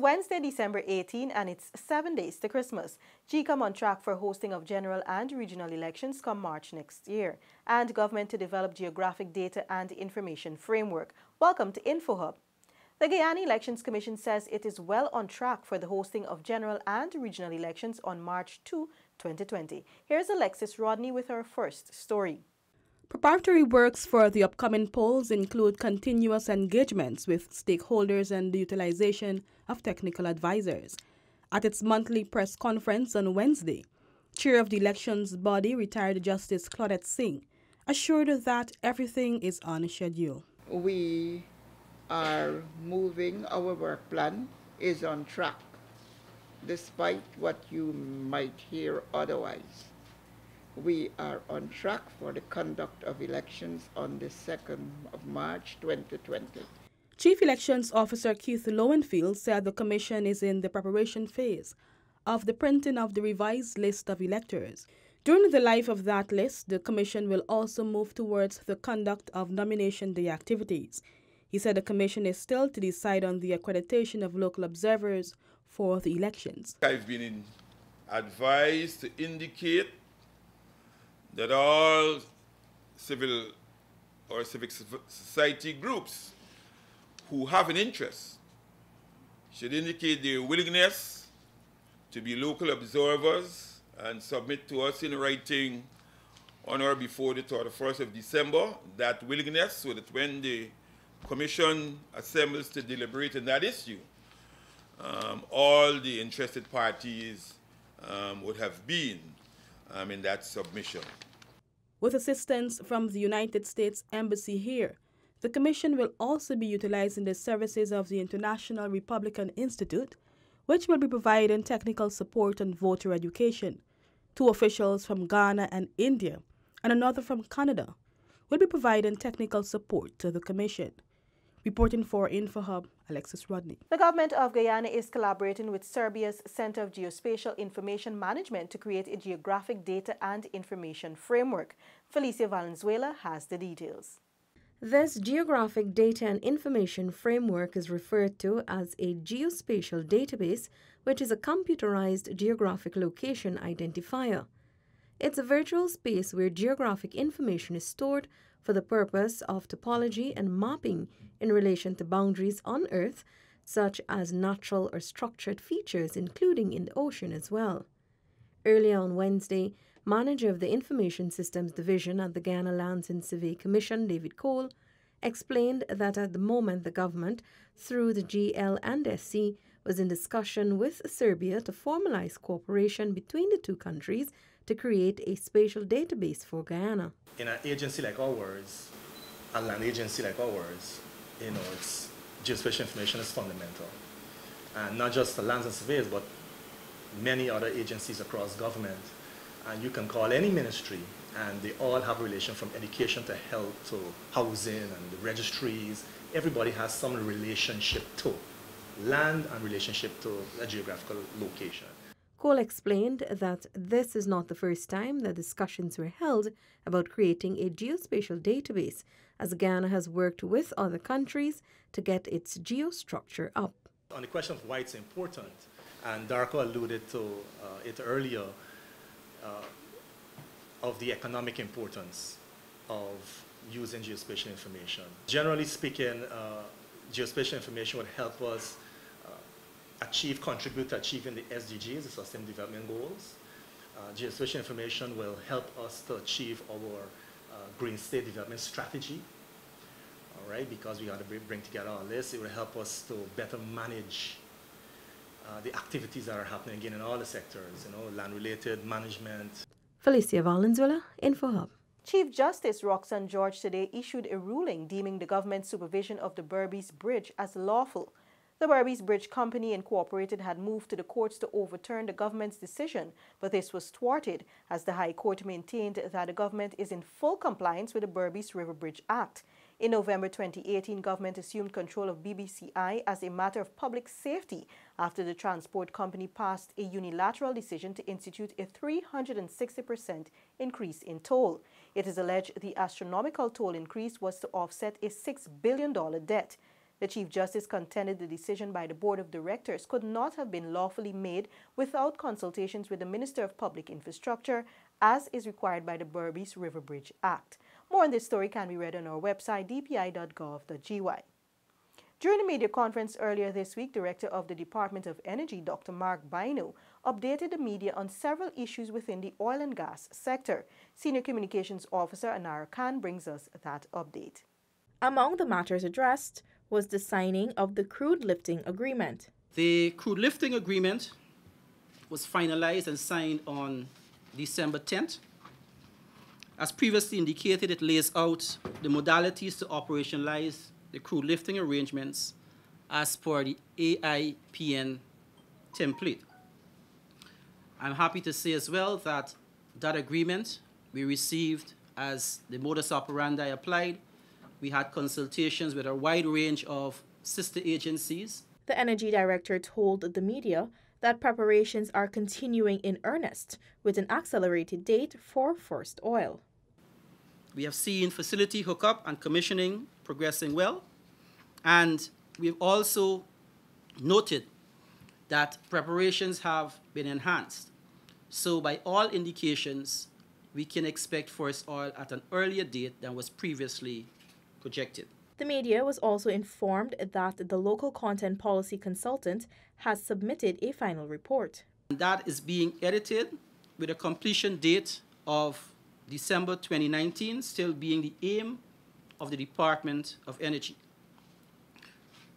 Wednesday, December 18, and it's 7 days to Christmas. GCOM on track for hosting of general and regional elections come March next year, and government to develop geographic data and information framework. Welcome to InfoHub. The Guyana Elections Commission says it is well on track for the hosting of general and regional elections on March 2, 2020. Here's Alexis Rodney with our first story. Preparatory works for the upcoming polls include continuous engagements with stakeholders and the utilization of technical advisors. At its monthly press conference on Wednesday, Chair of the elections body, retired Justice Claudette Singh, assured that everything is on schedule. We are moving, our work plan is on track, despite what you might hear otherwise. We are on track for the conduct of elections on the 2nd of March 2020. Chief Elections Officer Keith Lowenfield said the Commission is in the preparation phase of the printing of the revised list of electors. During the life of that list, the Commission will also move towards the conduct of nomination day activities. He said the Commission is still to decide on the accreditation of local observers for the elections. I've been advised to indicate that all civil or civic society groups who have an interest should indicate their willingness to be local observers and submit to us in writing on or before the 31st of December that willingness, so that when the Commission assembles to deliberate on that issue, all the interested parties would have been in that submission. With assistance from the United States Embassy here, the Commission will also be utilizing the services of the International Republican Institute, which will be providing technical support on voter education. 2 officials from Ghana and India, and another from Canada, will be providing technical support to the Commission. Reporting for InfoHub, Alexis Rodney. The government of Guyana is collaborating with Serbia's Center of Geospatial Information Management to create a geographic data and information framework. Felicia Valenzuela has the details. This geographic data and information framework is referred to as a geospatial database, which is a computerized geographic location identifier. It's a virtual space where geographic information is stored for the purpose of topology and mapping in relation to boundaries on Earth, such as natural or structured features, including in the ocean as well. Earlier on Wednesday, Manager of the Information Systems Division at the Guyana Lands and Survey Commission, David Cole, explained that at the moment the government, through the GL and SC, was in discussion with Serbia to formalize cooperation between the 2 countries to create a spatial database for Guyana. In an agency like ours, a land agency like ours, it's geospatial information is fundamental. And not just for lands and surveys, but many other agencies across government. And you can call any ministry, and they all have a relation from education to health to housing and the registries. Everybody has some relationship to land and relationship to a geographical location. Cole explained that this is not the first time that discussions were held about creating a geospatial database, as Ghana has worked with other countries to get its geostructure up. On the question of why it's important, and Darko alluded to it earlier, of the economic importance of using geospatial information. Generally speaking, geospatial information would help us contribute to achieving the SDGs, the Sustainable Development Goals. Geospatial information will help us to achieve our Green State Development Strategy, all right, because we got to bring together all this. It will help us to better manage the activities that are happening again in all the sectors, land-related management. Felicia Valenzuela, InfoHub. Chief Justice Roxanne George today issued a ruling deeming the government's supervision of the Berbice Bridge as lawful. The Berbice Bridge Company Incorporated had moved to the courts to overturn the government's decision, but this was thwarted as the High Court maintained that the government is in full compliance with the Berbice River Bridge Act. In November 2018, government assumed control of BBCI as a matter of public safety after the transport company passed a unilateral decision to institute a 360% increase in toll. It is alleged the astronomical toll increase was to offset a $6 billion debt. The Chief Justice contended the decision by the Board of Directors could not have been lawfully made without consultations with the Minister of Public Infrastructure, as is required by the Berbice River Bridge Act. More on this story can be read on our website dpi.gov.gy. During a media conference earlier this week, Director of the Department of Energy, Dr. Mark Bino, updated the media on several issues within the oil and gas sector. Senior Communications Officer Anara Khan brings us that update. Among the matters addressed was the signing of the crude lifting agreement. The crude lifting agreement was finalized and signed on December 10th. As previously indicated, it lays out the modalities to operationalize the crude lifting arrangements as per the AIPN template. I'm happy to say as well that that agreement we received as the modus operandi applied. We had consultations with a wide range of sister agencies. The Energy Director told the media that preparations are continuing in earnest with an accelerated date for first oil. We have seen facility hookup and commissioning progressing well, and we've also noted that preparations have been enhanced. So by all indications, we can expect first oil at an earlier date than was previously projected. The media was also informed that the local content policy consultant has submitted a final report. And that is being edited with a completion date of December 2019, still being the aim of the Department of Energy.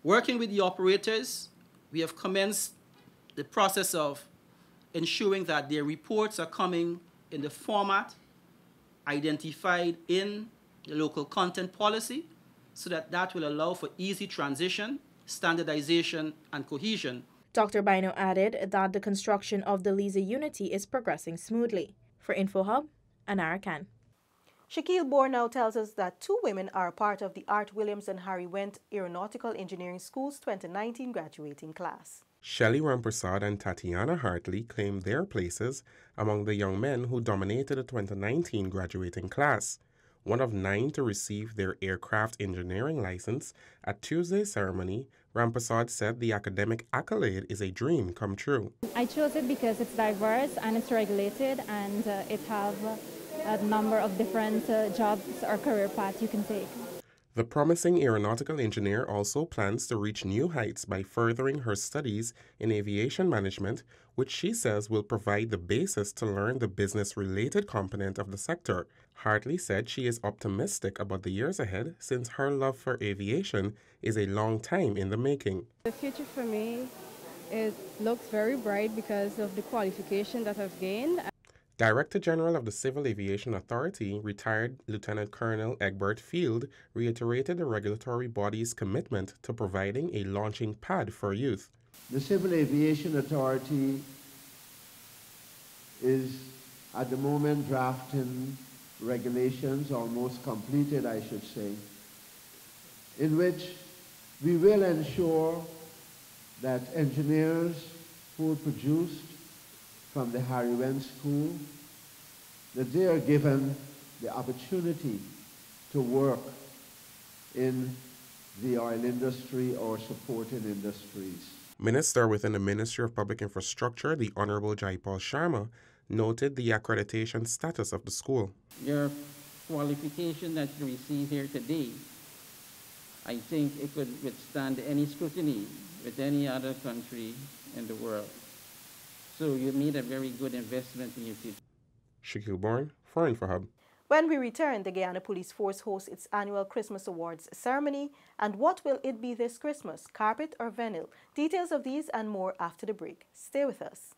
Working with the operators, we have commenced the process of ensuring that their reports are coming in the format identified in the local content policy, so that will allow for easy transition, standardization, and cohesion. Dr. Bino added that the construction of the Liza Unity is progressing smoothly. For InfoHub, Anara Khan. Shaquille Bohr now tells us that 2 women are a part of the Art Williams and Harry Wendt Aeronautical Engineering School's 2019 graduating class. Shelley Ramprasad and Tatiana Hartley claimed their places among the young men who dominated the 2019 graduating class, one of 9 to receive their aircraft engineering license. At Tuesday's ceremony, Ramprasad said the academic accolade is a dream come true. I chose it because it's diverse and it's regulated, and it have a number of different jobs or career paths you can take. The promising aeronautical engineer also plans to reach new heights by furthering her studies in aviation management, which she says will provide the basis to learn the business-related component of the sector. Hartley said she is optimistic about the years ahead since her love for aviation is a long time in the making. The future for me, it looks very bright because of the qualification that I've gained. Director General of the Civil Aviation Authority, retired Lieutenant Colonel Egbert Field, reiterated the regulatory body's commitment to providing a launching pad for youth. The Civil Aviation Authority is at the moment drafting regulations, almost completed I should say, in which we will ensure that engineers who are produced from the Harry Wendt School, that they are given the opportunity to work in the oil industry or supporting industries. Minister within the Ministry of Public Infrastructure, the Honorable Jaipal Sharma, noted the accreditation status of the school. Your qualification that you receive here today, I think it could withstand any scrutiny with any other country in the world. So you made a very good investment in your future. Shaquille Bourne for InfoHub. When we return, the Guyana Police Force hosts its annual Christmas Awards ceremony. And what will it be this Christmas, carpet or vinyl? Details of these and more after the break. Stay with us.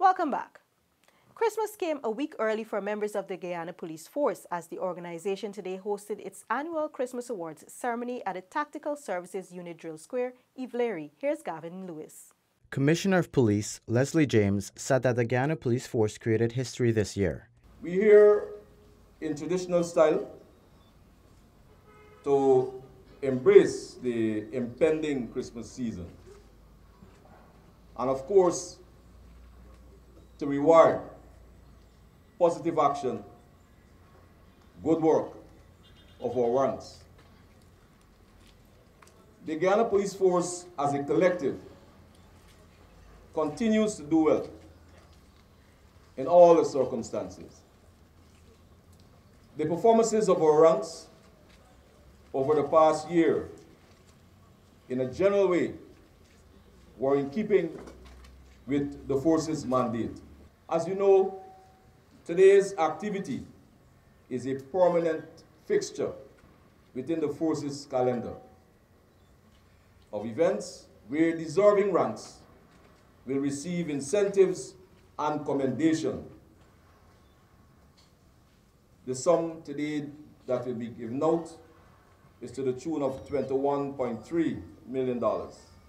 Welcome back. Christmas came a week early for members of the Guyana Police Force as the organization today hosted its annual Christmas Awards ceremony at the Tactical Services Unit Drill Square, Ivlery. Here's Gavin Lewis. Commissioner of Police Leslie James said that the Guyana Police Force created history this year. We're here in traditional style to embrace the impending Christmas season. And of course, to reward positive action, good work of our ranks. The Guyana Police Force as a collective continues to do well in all the circumstances. The performances of our ranks over the past year, in a general way, were in keeping with the force's mandate. As you know, today's activity is a permanent fixture within the force's calendar of events where deserving ranks will receive incentives and commendation. The sum today that will be given out is to the tune of $21.3 million.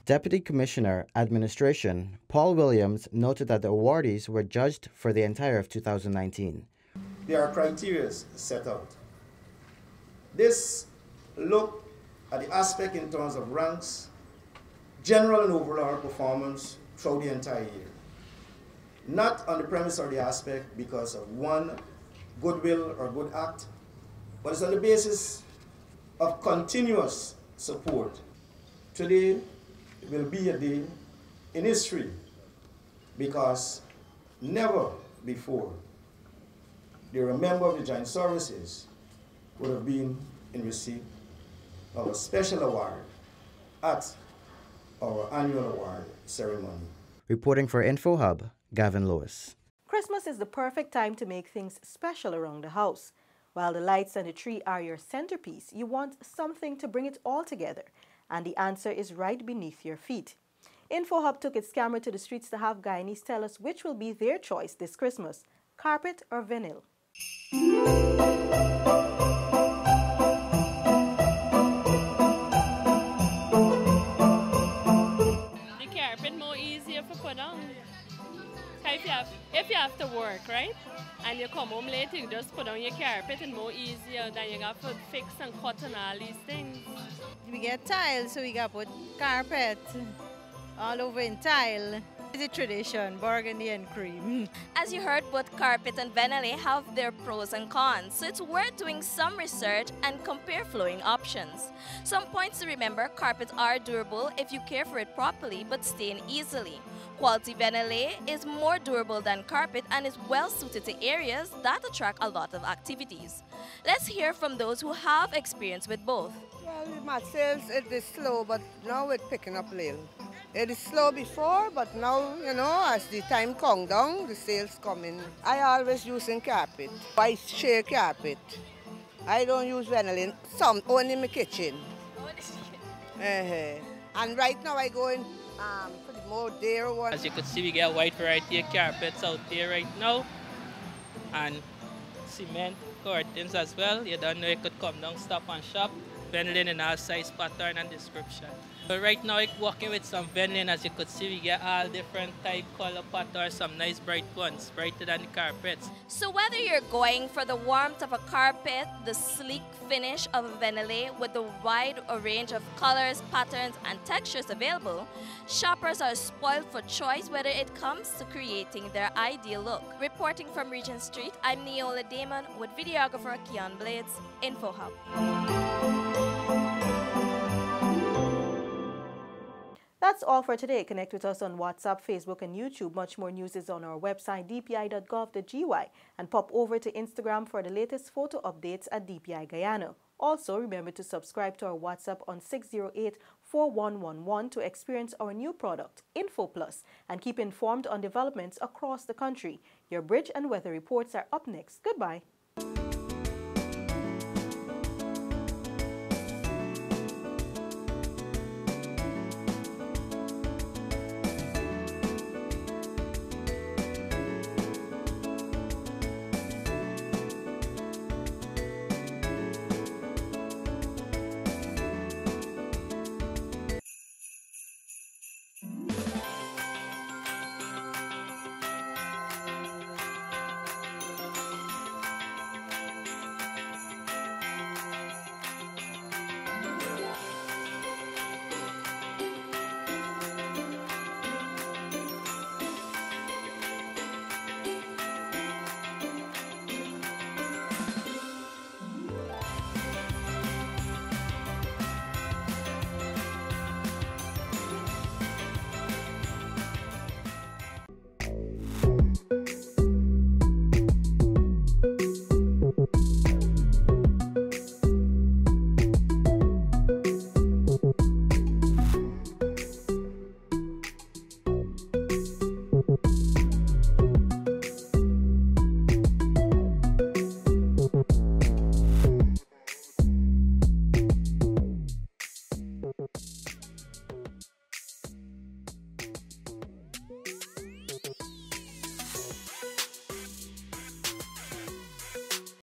Deputy Commissioner, Administration, Paul Williams noted that the awardees were judged for the entire of 2019. There are criteria set out. This look at the aspect in terms of ranks, general and overall performance throughout the entire year. Not on the premise or the aspect because of one goodwill or good act, but it's on the basis of continuous support. Today will be a day in history because never before did a member of the Joint Services would have been in receipt of a special award at our annual award ceremony. Reporting for InfoHub, Gavin Lewis. Christmas is the perfect time to make things special around the house. While the lights and the tree are your centerpiece, you want something to bring it all together. And the answer is right beneath your feet. InfoHub took its camera to the streets to have Guyanese tell us which will be their choice this Christmas, carpet or vinyl. The carpet more easier for put on. If you have to work, right? And you come home late, you just put on your carpet and more easier than you have to fix and cut and all these things. We get tile, so we got put carpet all over in tile. It's a tradition, burgundy and cream. As you heard, both carpet and vinyl have their pros and cons, so it's worth doing some research and compare flooring options. Some points to remember: carpets are durable if you care for it properly but stain easily. Quality vinyl is more durable than carpet and is well suited to areas that attract a lot of activities. Let's hear from those who have experience with both. Well, myself, it is slow, but now it's picking up a little. It is slow before, but now, you know, as the time comes down, the sales coming. I always using carpet. I share carpet. I don't use vinyl, some only in my kitchen. And right now I go in for the more dear one. As you can see, we get a wide variety of carpets out there right now. And cement curtains as well. You don't know, you could come down, stop and shop. Vinyl in all size, pattern and description. But right now, I'm working with some vinyl. As you could see, we get all different type, color patterns, some nice bright ones, brighter than the carpets. So whether you're going for the warmth of a carpet, the sleek finish of a vinyl with the wide range of colors, patterns, and textures available, shoppers are spoiled for choice whether it comes to creating their ideal look. Reporting from Regent Street, I'm Neola Damon with videographer Keon Blades, InfoHub. That's all for today. Connect with us on WhatsApp, Facebook, and YouTube. Much more news is on our website, dpi.gov.gy, and pop over to Instagram for the latest photo updates at DPI Guyana. Also, remember to subscribe to our WhatsApp on 608-4111 to experience our new product, Info Plus, and keep informed on developments across the country. Your bridge and weather reports are up next. Goodbye.